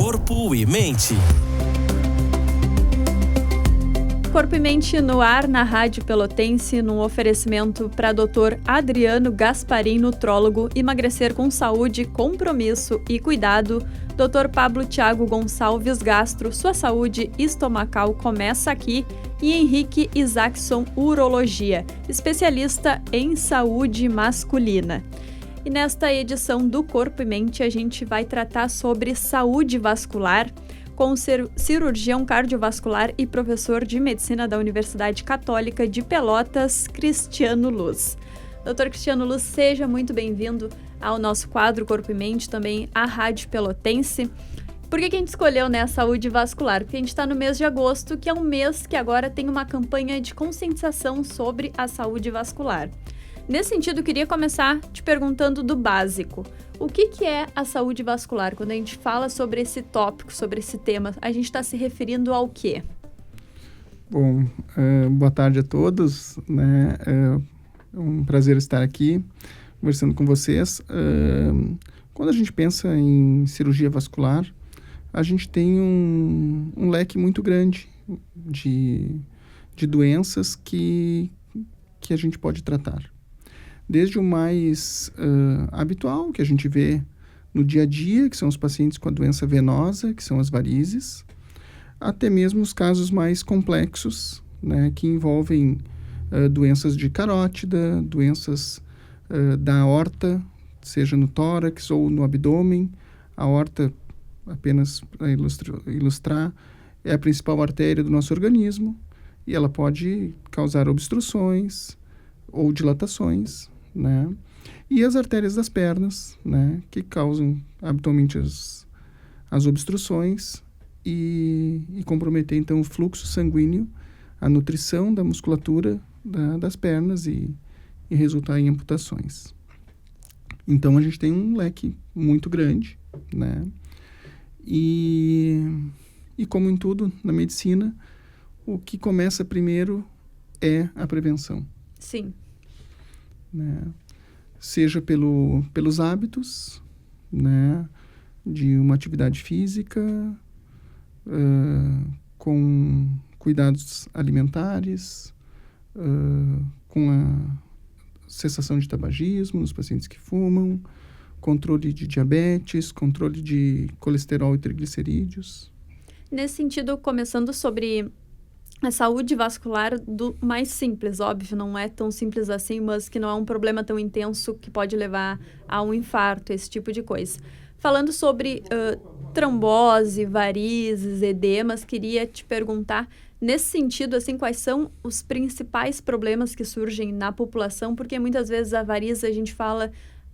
Corpo e Mente. Corpo e Mente no ar na Rádio Pelotense, num oferecimento para Dr. Adriano Gasparim, nutrólogo, emagrecer com saúde, compromisso e cuidado. Dr. Pablo Thiago Gonçalves Gastro, sua saúde estomacal começa aqui. E Henrique Isaacson, urologia, especialista em saúde masculina. E nesta edição do Corpo e Mente a gente vai tratar sobre saúde vascular com o cirurgião cardiovascular e professor de medicina da Universidade Católica de Pelotas, Cristiano Luz. Dr. Cristiano Luz, seja muito bem-vindo ao nosso quadro Corpo e Mente, também à Rádio Pelotense. Por que a gente escolheu, a saúde vascular? Porque a gente está no mês de agosto, que é um mês que agora tem uma campanha de conscientização sobre a saúde vascular. Nesse sentido, eu queria começar te perguntando do básico. O que é a saúde vascular? Quando a gente fala sobre esse tópico, sobre esse tema, a gente está se referindo ao quê? Bom, boa tarde a todos. É um prazer estar aqui conversando com vocês. Quando a gente pensa em cirurgia vascular, a gente tem um leque muito grande de doenças que a gente pode tratar. Desde o mais habitual, que a gente vê no dia a dia, que são os pacientes com a doença venosa, que são as varizes, até mesmo os casos mais complexos, que envolvem doenças de carótida, doenças da aorta, seja no tórax ou no abdômen. A aorta, apenas para ilustrar, é a principal artéria do nosso organismo e ela pode causar obstruções ou dilatações, E as artérias das pernas, que causam habitualmente as obstruções e comprometer então o fluxo sanguíneo, a nutrição da musculatura das pernas e resultar em amputações. Então a gente tem um leque muito grande, E como em tudo na medicina, o que começa primeiro é a prevenção. Sim. Seja pelos hábitos, de uma atividade física, com cuidados alimentares, com a cessação de tabagismo nos pacientes que fumam, controle de diabetes, controle de colesterol e triglicerídeos. Nesse sentido, começando sobre a saúde vascular do mais simples, óbvio, não é tão simples assim, mas que não é um problema tão intenso que pode levar a um infarto, esse tipo de coisa. Falando sobre trombose, varizes, edemas, queria te perguntar, nesse sentido, quais são os principais problemas que surgem na população? Porque muitas vezes a varize a gente fala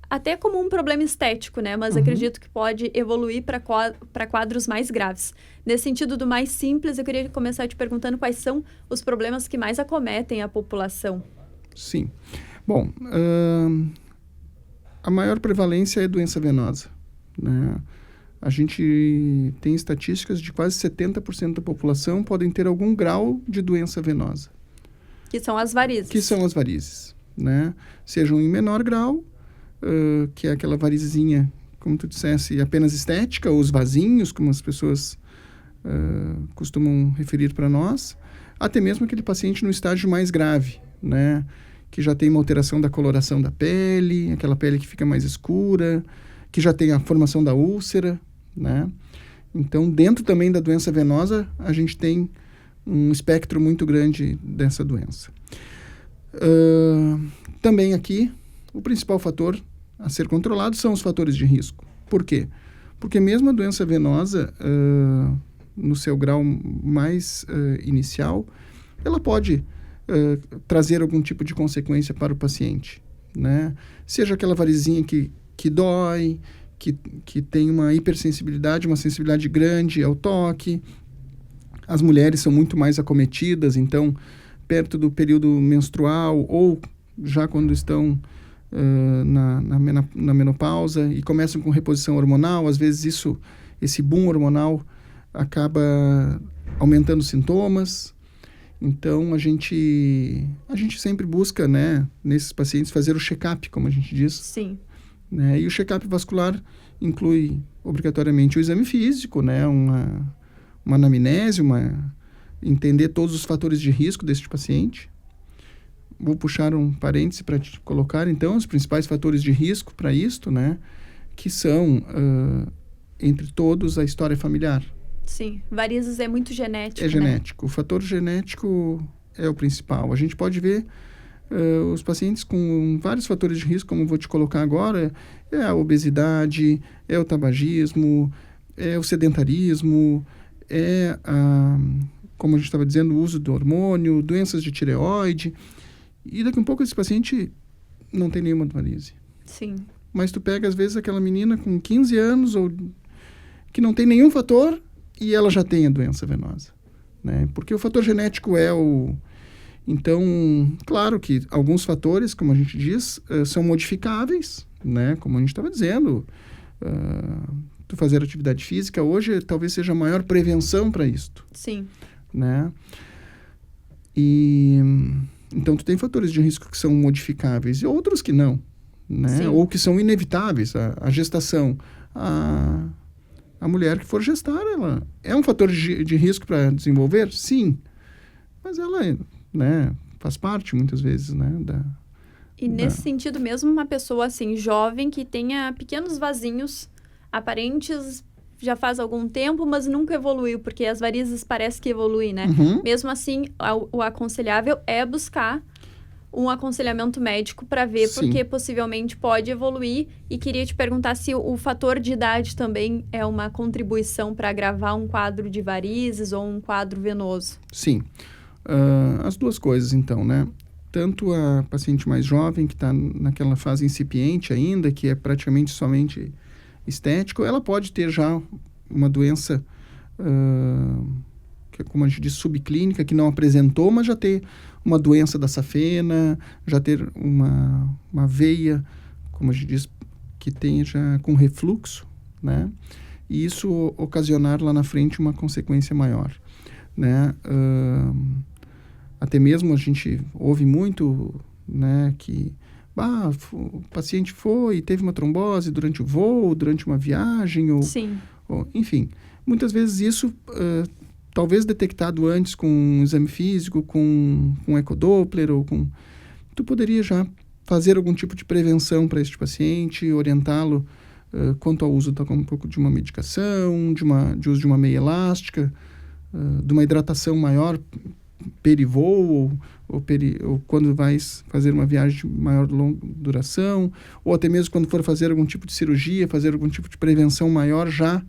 até como um problema estético, mas acredito que pode evoluir para quadros mais graves. Nesse sentido do mais simples, eu queria começar te perguntando quais são os problemas que mais acometem a população. Sim. Bom, a maior prevalência é doença venosa, A gente tem estatísticas de quase 70% da população podem ter algum grau de doença venosa. Que são as varizes. Que são as varizes, Sejam em menor grau, que é aquela varizinha, como tu dissesse, apenas estética, ou os vasinhos, como as pessoas costumam referir para nós, até mesmo aquele paciente no estágio mais grave, que já tem uma alteração da coloração da pele, aquela pele que fica mais escura, que já tem a formação da úlcera, Então, dentro também da doença venosa, a gente tem um espectro muito grande dessa doença. Também aqui, o principal fator a ser controlado são os fatores de risco. Por quê? Porque mesmo a doença venosa, no seu grau mais inicial, ela pode trazer algum tipo de consequência para o paciente, Seja aquela varizinha que dói, que tem uma hipersensibilidade, uma sensibilidade grande ao toque. As mulheres são muito mais acometidas, então, perto do período menstrual ou já quando estão na menopausa e começam com reposição hormonal, às vezes esse boom hormonal acaba aumentando os sintomas. Então, a gente sempre busca, nesses pacientes, fazer o check-up, como a gente diz. Sim. E o check-up vascular, inclui obrigatoriamente o exame físico, né? Uma anamnese, entender todos os fatores de risco deste paciente. Vou puxar um parêntese para te colocar, então, os principais fatores de risco para isto, né? Que são, entre todos, a história familiar. Sim, varizes é muito genético, É genético. O fator genético é o principal. A gente pode ver os pacientes com vários fatores de risco, como eu vou te colocar agora, é a obesidade, é o tabagismo, é o sedentarismo, como a gente estava dizendo, o uso do hormônio, doenças de tireoide. E daqui a um pouco esse paciente não tem nenhuma varize. Sim. Mas tu pega, às vezes, aquela menina com 15 anos ou que não tem nenhum fator e ela já tem a doença venosa, né? Porque o fator genético é o... Então, claro que alguns fatores, como a gente diz, são modificáveis, né? Como a gente estava dizendo, tu fazer atividade física hoje talvez seja a maior prevenção para isto. Sim. Né? E então tu tem fatores de risco que são modificáveis e outros que não, né? Sim. Ou que são inevitáveis. A gestação, a mulher que for gestar, ela é um fator de risco para desenvolver? Sim. Mas ela, né, faz parte muitas vezes, né, nesse sentido mesmo, uma pessoa assim, jovem, que tenha pequenos vasinhos aparentes já faz algum tempo, mas nunca evoluiu, porque as varizes parece que evoluem, né? Uhum. Mesmo assim, o aconselhável é buscar um aconselhamento médico para ver, Sim. porque possivelmente pode evoluir. E queria te perguntar se o fator de idade também é uma contribuição para agravar um quadro de varizes ou um quadro venoso. Sim. As duas coisas, então, né? Tanto a paciente mais jovem, que está naquela fase incipiente ainda, que é praticamente somente estético, ela pode ter já uma doença, que é, como a gente diz, subclínica, que não apresentou, mas já ter uma doença da safena, já ter uma veia, como a gente diz, que tenha já com refluxo, né? E isso ocasionar lá na frente uma consequência maior, né? Até mesmo a gente ouve muito, né, que o paciente foi e teve uma trombose durante o voo, durante uma viagem, Sim. Enfim, muitas vezes isso, talvez detectado antes com um exame físico, com um ecodoppler, tu poderia já fazer algum tipo de prevenção para este paciente, orientá-lo quanto ao uso um pouco de uma medicação, de uso de uma meia elástica, de uma hidratação maior perivoo ou quando vais fazer uma viagem de maior longa duração, ou até mesmo quando for fazer algum tipo de cirurgia, fazer algum tipo de prevenção maior já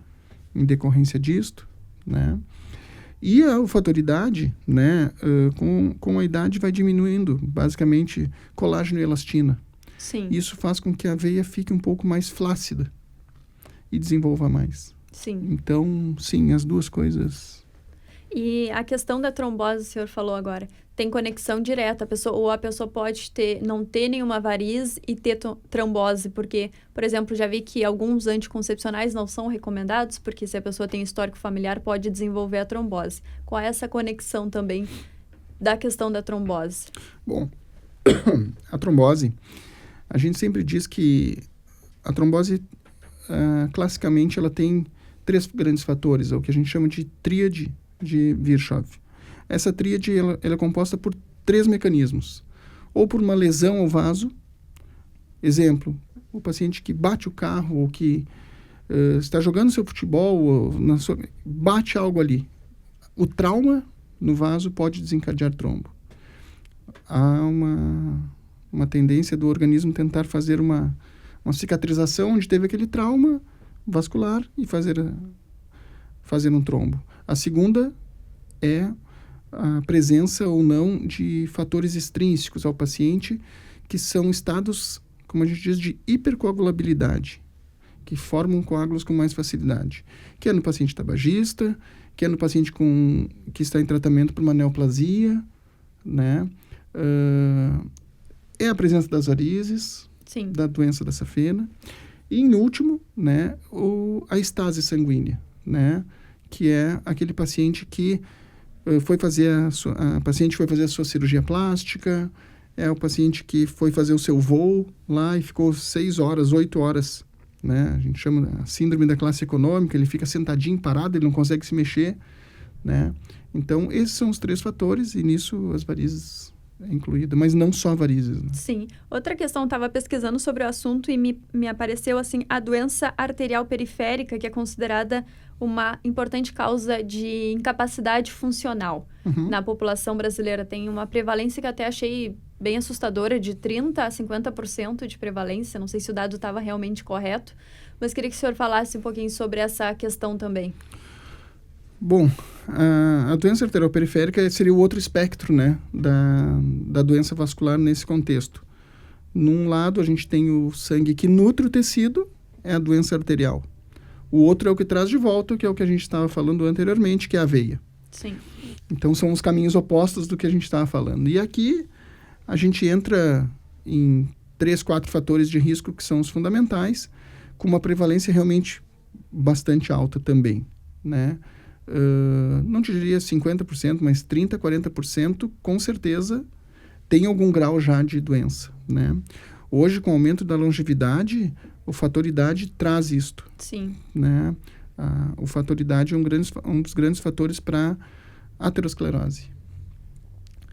em decorrência disto, né? E a fator idade, né, com a idade vai diminuindo, basicamente, colágeno e elastina. Sim. Isso faz com que a veia fique um pouco mais flácida e desenvolva mais. Sim. Então, sim, as duas coisas. E a questão da trombose, o senhor falou agora, tem conexão direta. A pessoa pode não ter nenhuma variz e ter trombose, porque, por exemplo, já vi que alguns anticoncepcionais não são recomendados, porque se a pessoa tem histórico familiar, pode desenvolver a trombose. Qual é essa conexão também da questão da trombose? Bom, a trombose, a gente sempre diz que a trombose, classicamente, ela tem 3 grandes fatores, o que a gente chama de tríade de Virchow. Essa tríade ela é composta por 3 mecanismos. Ou por uma lesão ao vaso, exemplo, o paciente que bate o carro ou que está jogando seu futebol, ou bate algo ali. O trauma no vaso pode desencadear trombo. Há uma tendência do organismo tentar fazer uma cicatrização onde teve aquele trauma vascular e fazer um trombo. A segunda é a presença ou não de fatores extrínsecos ao paciente, que são estados, como a gente diz, de hipercoagulabilidade, que formam coágulos com mais facilidade, que é no paciente tabagista, que é no paciente que está em tratamento por uma neoplasia, né? É a presença das varizes, Sim. Da doença da safena, e em último, né, a estase sanguínea, né? Que é aquele paciente que foi fazer a paciente foi fazer a sua cirurgia plástica, é o paciente que foi fazer o seu voo lá e ficou 6 horas, 8 horas né? A gente chama a síndrome da classe econômica, ele fica sentadinho, parado, ele não consegue se mexer, né? Então, esses são os 3 fatores e nisso as varizes é incluída, mas não só varizes, né? Sim. Outra questão, estava pesquisando sobre o assunto e me apareceu assim a doença arterial periférica, que é considerada uma importante causa de incapacidade funcional na população brasileira. Tem uma prevalência que até achei bem assustadora, de 30% a 50% de prevalência. Não sei se o dado estava realmente correto, mas queria que o senhor falasse um pouquinho sobre essa questão também. Bom, a doença arterial periférica seria o outro espectro, né, da doença vascular nesse contexto. Num lado, a gente tem o sangue que nutre o tecido, é a doença arterial. O outro é o que traz de volta, que é o que a gente estava falando anteriormente, que é a veia. Sim. Então, são os caminhos opostos do que a gente estava falando. E aqui, a gente entra em 3, 4 fatores de risco que são os fundamentais, com uma prevalência realmente bastante alta também, né? Não te diria 50%, mas 30%, 40% com certeza tem algum grau já de doença, né? Hoje, com o aumento da longevidade, o fator idade traz isto. Sim. Né? O fator idade é um dos grandes fatores para aterosclerose,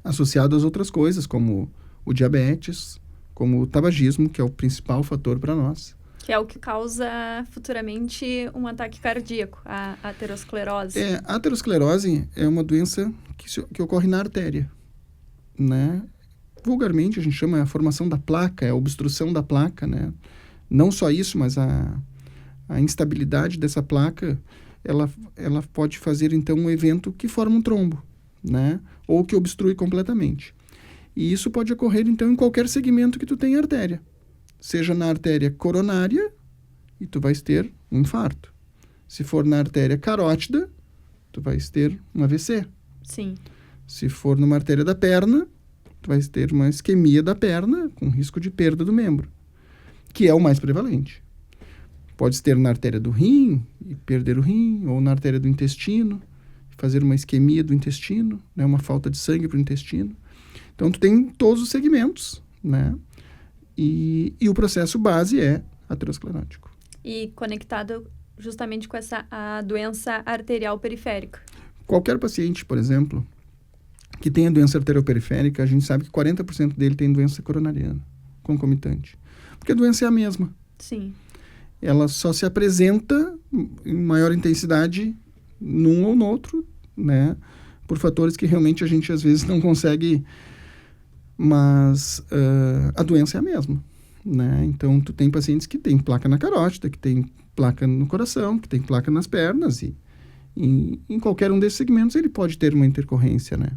associado às outras coisas, como o diabetes, como o tabagismo, que é o principal fator para nós. Que é o que causa futuramente um ataque cardíaco, a aterosclerose. A aterosclerose é uma doença que ocorre na artéria, né? Vulgarmente, a gente chama a formação da placa, é a obstrução da placa, né? Não só isso, mas a instabilidade dessa placa, ela pode fazer, então, um evento que forma um trombo, né? Ou que obstrui completamente. E isso pode ocorrer, então, em qualquer segmento que tu tenha artéria. Seja na artéria coronária, e tu vais ter um infarto. Se for na artéria carótida, tu vais ter um AVC. Sim. Se for numa artéria da perna, tu vais ter uma isquemia da perna, com risco de perda do membro, que é o mais prevalente. Pode ter na artéria do rim, e perder o rim, ou na artéria do intestino, fazer uma isquemia do intestino, né, uma falta de sangue para o intestino. Então, tu tem todos os segmentos, né? E o processo base é aterosclerótico. E conectado justamente com a doença arterial periférica. Qualquer paciente, por exemplo, que tenha doença arterial periférica, a gente sabe que 40% dele tem doença coronariana, concomitante. Porque a doença é a mesma. Sim. Ela só se apresenta em maior intensidade num ou no outro, né? Por fatores que realmente a gente às vezes não consegue, mas a doença é a mesma, né? Então, tu tem pacientes que têm placa na carótida, que tem placa no coração, que tem placa nas pernas e em qualquer um desses segmentos ele pode ter uma intercorrência, né?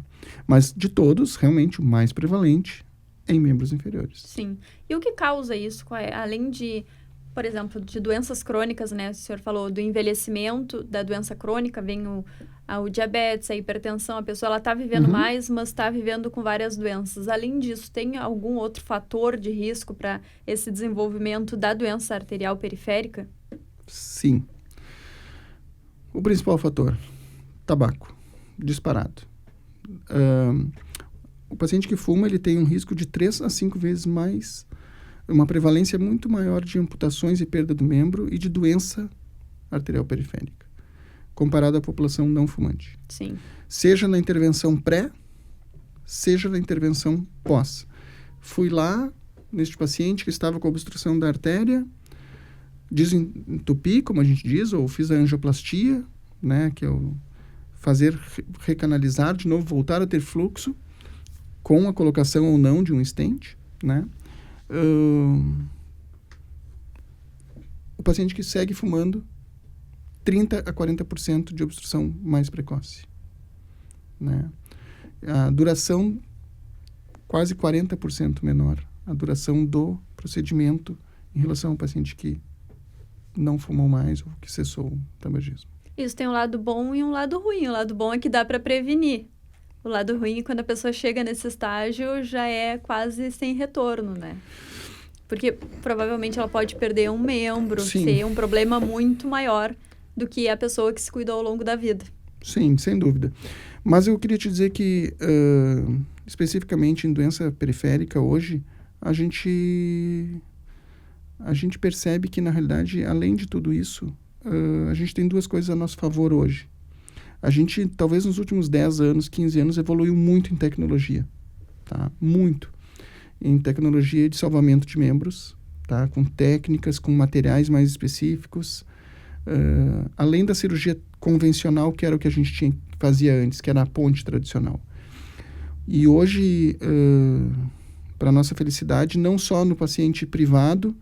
Mas de todos, realmente o mais prevalente é em membros inferiores. Sim. E o que causa isso? Além de, por exemplo, de doenças crônicas, né? O senhor falou do envelhecimento, da doença crônica, vem o diabetes, a hipertensão, a pessoa ela está vivendo mais, mas está vivendo com várias doenças. Além disso, tem algum outro fator de risco para esse desenvolvimento da doença arterial periférica? Sim. O principal fator, tabaco, disparado. O paciente que fuma, ele tem um risco de 3 a 5 vezes mais, uma prevalência muito maior de amputações e perda do membro e de doença arterial periférica, comparado à população não fumante. Sim. Seja na intervenção pré, seja na intervenção pós. Fui lá, neste paciente que estava com obstrução da artéria, desentupi, como a gente diz, ou fiz a angioplastia, né, que é o fazer recanalizar, de novo, voltar a ter fluxo, com a colocação ou não de um stent, né? O paciente que segue fumando, 30 a 40% de obstrução mais precoce, né? A duração, quase 40% menor, a duração do procedimento em relação ao paciente que não fumou mais ou que cessou o tabagismo. Isso tem um lado bom e um lado ruim. O lado bom é que dá para prevenir. O lado ruim é quando a pessoa chega nesse estágio, já é quase sem retorno, né? Porque provavelmente ela pode perder um membro, Sim. ser um problema muito maior do que a pessoa que se cuidou ao longo da vida. Sim, sem dúvida. Mas eu queria te dizer que, especificamente em doença periférica hoje, a gente a gente percebe que, na realidade, além de tudo isso, a gente tem duas coisas a nosso favor hoje. A gente, talvez nos últimos 10 anos, 15 anos, evoluiu muito em tecnologia, tá? Muito. Em tecnologia de salvamento de membros, tá? Com técnicas, com materiais mais específicos. Além da cirurgia convencional, que era o que a gente fazia antes, que era a ponte tradicional. E hoje, para nossa felicidade, não só no paciente privado,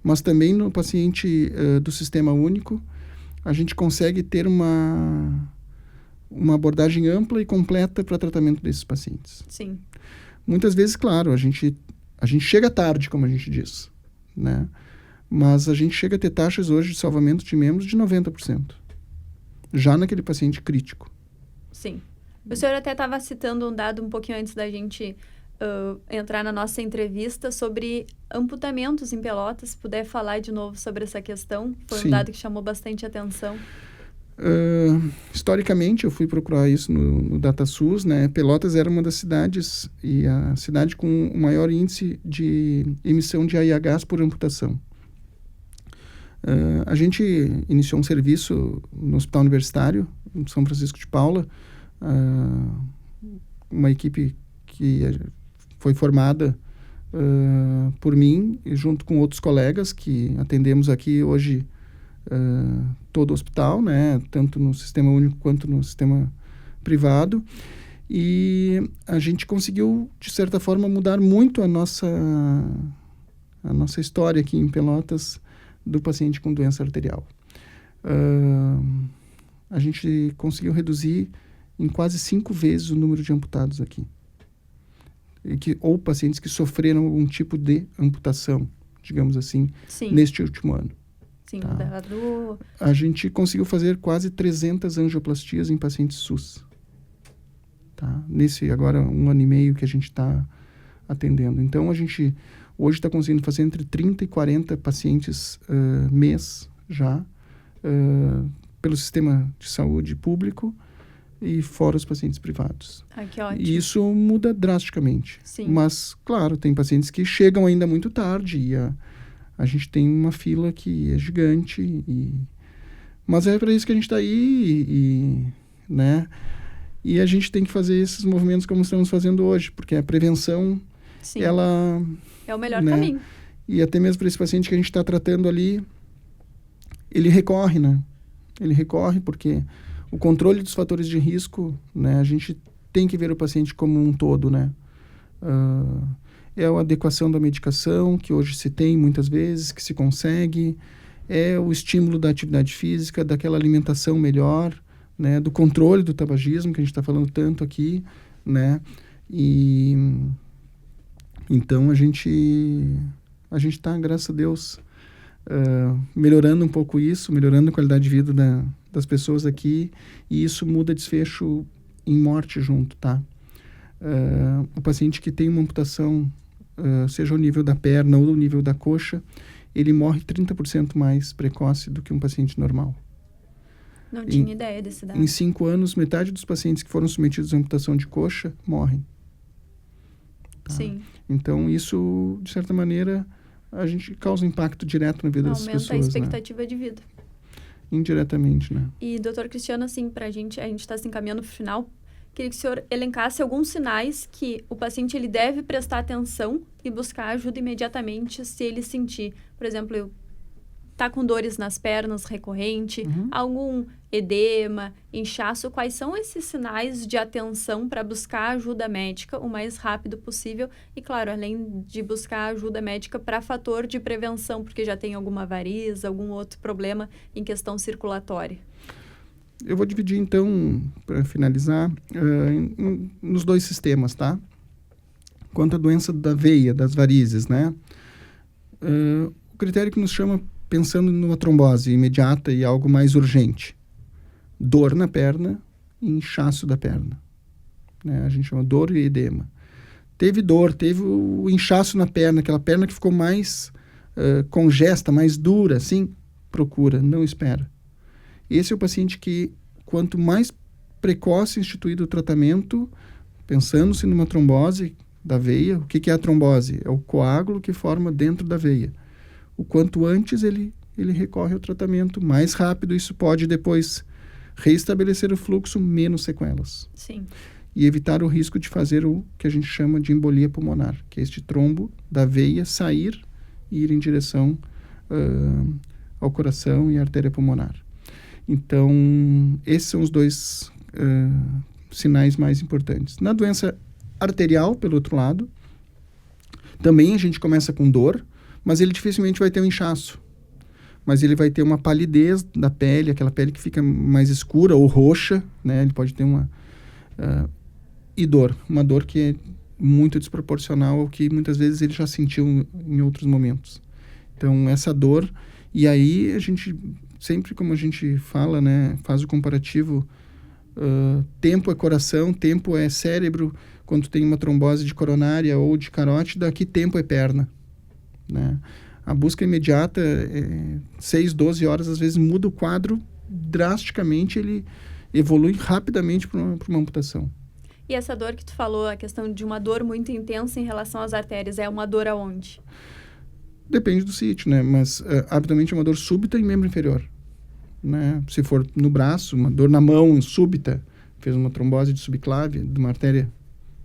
mas também no paciente do Sistema Único, a gente consegue ter uma abordagem ampla e completa para tratamento desses pacientes. Sim. Muitas vezes, claro, a gente chega tarde, como a gente diz, né? Mas a gente chega a ter taxas hoje de salvamento de membros de 90%, já naquele paciente crítico. Sim. O senhor até estava citando um dado um pouquinho antes da gente entrar na nossa entrevista sobre amputamentos em Pelotas. Se puder falar de novo sobre essa questão, foi Sim. Um dado que chamou bastante atenção. Historicamente, eu fui procurar isso no DataSUS, né? Pelotas era uma das cidades, e a cidade com o maior índice de emissão de AIHs por amputação. A gente iniciou um serviço no Hospital Universitário, em São Francisco de Paula, uma equipe que foi formada por mim, e junto com outros colegas que atendemos aqui hoje todo o hospital, né, tanto no Sistema Único quanto no sistema privado, e a gente conseguiu, de certa forma, mudar muito a nossa história aqui em Pelotas do paciente com doença arterial. A gente conseguiu reduzir em quase 5 vezes o número de amputados aqui. Ou pacientes que sofreram algum tipo de amputação, digamos assim, Sim. Neste último ano. Sim, tá? dado... A gente conseguiu fazer quase 300 angioplastias em pacientes SUS. Tá? Nesse, agora, 1 ano e meio que a gente está atendendo. Então, a gente hoje está conseguindo fazer entre 30 e 40 pacientes mês já, pelo sistema de saúde público e fora os pacientes privados. Que ótimo. E isso muda drasticamente. Sim. Mas, claro, tem pacientes que chegam ainda muito tarde e a gente tem uma fila que é gigante. Mas é para isso que a gente está aí, né? E a gente tem que fazer esses movimentos como estamos fazendo hoje, porque a prevenção, Sim. ela... É o melhor né? caminho. E até mesmo para esse paciente que a gente está tratando ali, ele recorre, né? Ele recorre porque o controle dos fatores de risco, né? A gente tem que ver o paciente como um todo, né? É a adequação da medicação, que hoje se tem muitas vezes, que se consegue. É o estímulo da atividade física, daquela alimentação melhor, né? Do controle do tabagismo, que a gente está falando tanto aqui, né? E... Então, a gente está, graças a Deus, melhorando um pouco isso, melhorando a qualidade de vida das pessoas aqui, e isso muda desfecho em morte junto, tá? O paciente que tem uma amputação, seja ao nível da perna ou ao nível da coxa, ele morre 30% mais precoce do que um paciente normal. Não tinha ideia desse dado. Em 5 anos, metade dos pacientes que foram submetidos à amputação de coxa morrem. Tá? Sim. Então, isso, de certa maneira, a gente causa impacto direto na vida das pessoas. Aumenta a expectativa, né, de vida. Indiretamente, né? E, doutor Cristiano, assim, a gente está se encaminhando para o final, queria que o senhor elencasse alguns sinais que o paciente ele deve prestar atenção e buscar ajuda imediatamente se ele sentir, por exemplo, tá com dores nas pernas recorrente, algum edema, inchaço. Quais são esses sinais de atenção para buscar ajuda médica o mais rápido possível? E, claro, além de buscar ajuda médica para fator de prevenção, porque já tem alguma variz, algum outro problema em questão circulatória. Eu vou dividir, então, para finalizar, nos 2 sistemas, tá? Quanto à doença da veia, das varizes, né? O critério que nos chama, pensando numa trombose imediata e algo mais urgente. Dor na perna e inchaço da perna. Né? A gente chama dor e edema. Teve dor, teve o inchaço na perna, aquela perna que ficou mais congesta, mais dura, assim, procura, não espera. Esse é o paciente que, quanto mais precoce instituído o tratamento, pensando-se numa trombose da veia, o que é a trombose? É o coágulo que forma dentro da veia. o quanto antes ele recorre ao tratamento mais rápido, isso pode depois reestabelecer o fluxo, menos sequelas. Sim. E evitar o risco de fazer o que a gente chama de embolia pulmonar, que é este trombo da veia sair e ir em direção ao coração e à artéria pulmonar. Então, esses são os dois sinais mais importantes. Na doença arterial, pelo outro lado, também a gente começa com dor, mas ele dificilmente vai ter um inchaço. Mas ele vai ter uma palidez da pele, aquela pele que fica mais escura ou roxa, né? Ele pode ter e dor, uma dor que é muito desproporcional ao que muitas vezes ele já sentiu em outros momentos. Então, essa dor, e aí a gente, sempre como a gente fala, né, faz o comparativo, tempo é coração, tempo é cérebro, quando tem uma trombose de coronária ou de carótida, que tempo é perna, né? A busca imediata, 6, 12 horas, às vezes muda o quadro drasticamente, ele evolui rapidamente para uma amputação. E essa dor que tu falou, a questão de uma dor muito intensa em relação às artérias, é uma dor aonde? Depende do sítio, né? Mas habitualmente é uma dor súbita em membro inferior, né? Se for no braço, uma dor na mão súbita, fez uma trombose de subclave, de uma artéria,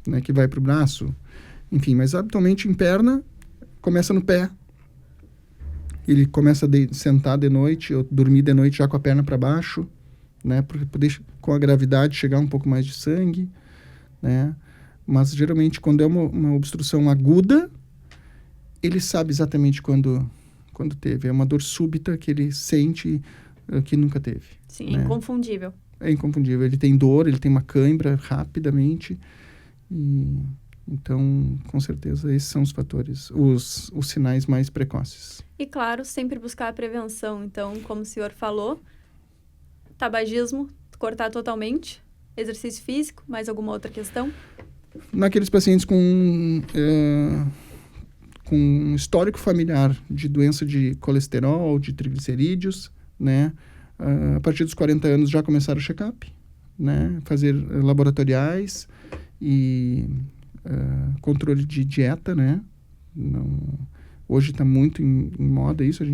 né, que vai para o braço. Enfim, mas habitualmente em perna, começa no pé. Ele começa a sentar de noite, ou dormir de noite já com a perna para baixo, né? Para poder, com a gravidade, chegar um pouco mais de sangue, né? Mas geralmente quando é uma obstrução aguda, ele sabe exatamente quando teve. É uma dor súbita que ele sente que nunca teve. Sim, né? É inconfundível. É inconfundível. Ele tem dor, ele tem uma cãibra rapidamente. Então, com certeza, esses são os fatores, os sinais mais precoces. E, claro, sempre buscar a prevenção. Então, como o senhor falou, tabagismo, cortar totalmente, exercício físico, mais alguma outra questão? Naqueles pacientes com histórico familiar de doença de colesterol, de triglicerídeos, né? A partir dos 40 anos já começaram o check-up, né? Fazer laboratoriais e controle de dieta, né? Hoje está muito em moda isso, a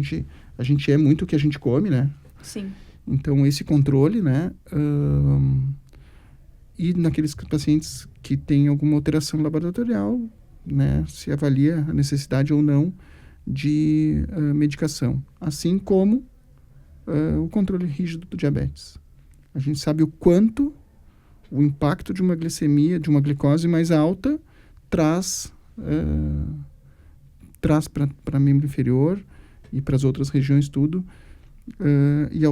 gente é muito o que a gente come, né? Sim. Então, esse controle, né? E naqueles pacientes que têm alguma alteração laboratorial, né? Se avalia a necessidade ou não de medicação. Assim como o controle rígido do diabetes. A gente sabe o quanto o impacto de uma glicemia, de uma glicose mais alta, traz para membro inferior e para as outras regiões tudo, e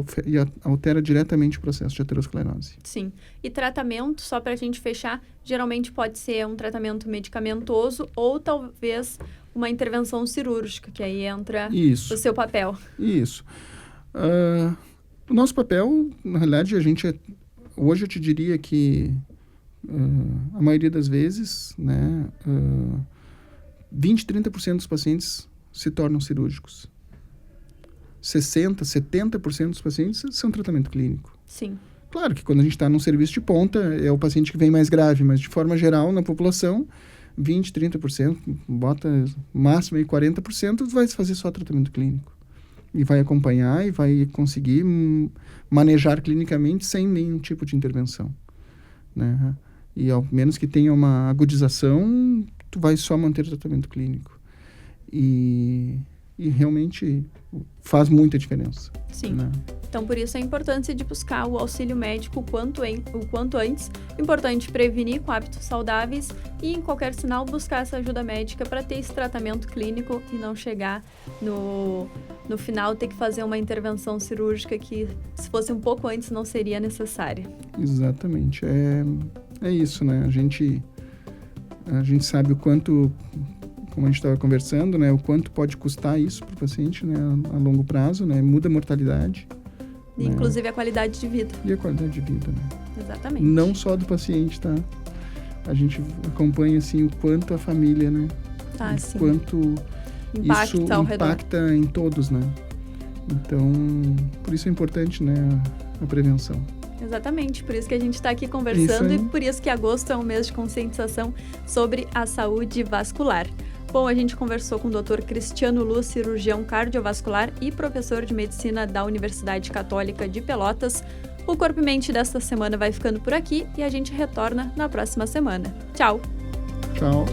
altera diretamente o processo de aterosclerose. Sim. E tratamento, só para a gente fechar, geralmente pode ser um tratamento medicamentoso ou talvez uma intervenção cirúrgica, que aí entra o seu papel. Isso. O nosso papel, na realidade, hoje eu te diria que a maioria das vezes, né, 20, 30% dos pacientes se tornam cirúrgicos. 60%, 70% dos pacientes são tratamento clínico. Sim. Claro que quando a gente está num serviço de ponta, é o paciente que vem mais grave, mas de forma geral, na população, 20, 30%, bota máximo aí 40%, vai fazer só tratamento clínico. E vai acompanhar e vai conseguir manejar clinicamente sem nenhum tipo de intervenção, né? E ao menos que tenha uma agudização, tu vai só manter o tratamento clínico. E realmente faz muita diferença. Sim. Né? Então, por isso a importância de buscar o auxílio médico o quanto antes. Importante prevenir com hábitos saudáveis e, em qualquer sinal, buscar essa ajuda médica para ter esse tratamento clínico e não chegar no final ter que fazer uma intervenção cirúrgica que, se fosse um pouco antes, não seria necessária. Exatamente. É isso, né? A gente sabe o quanto, como a gente estava conversando, né? O quanto pode custar isso para o paciente, né? A longo prazo, né? Muda a mortalidade. E, inclusive a qualidade de vida. E a qualidade de vida, né? Exatamente. Não só do paciente, tá? A gente acompanha, assim, o quanto a família, né? Sim. Quanto isso impacta em todos, né? Então, por isso é importante, né? A prevenção. Exatamente, por isso que a gente está aqui conversando e por isso que agosto é um mês de conscientização sobre a saúde vascular. Bom, a gente conversou com o Dr. Cristiano Luz, cirurgião cardiovascular e professor de medicina da Universidade Católica de Pelotas. O Corpo e Mente desta semana vai ficando por aqui e a gente retorna na próxima semana. Tchau! Tchau!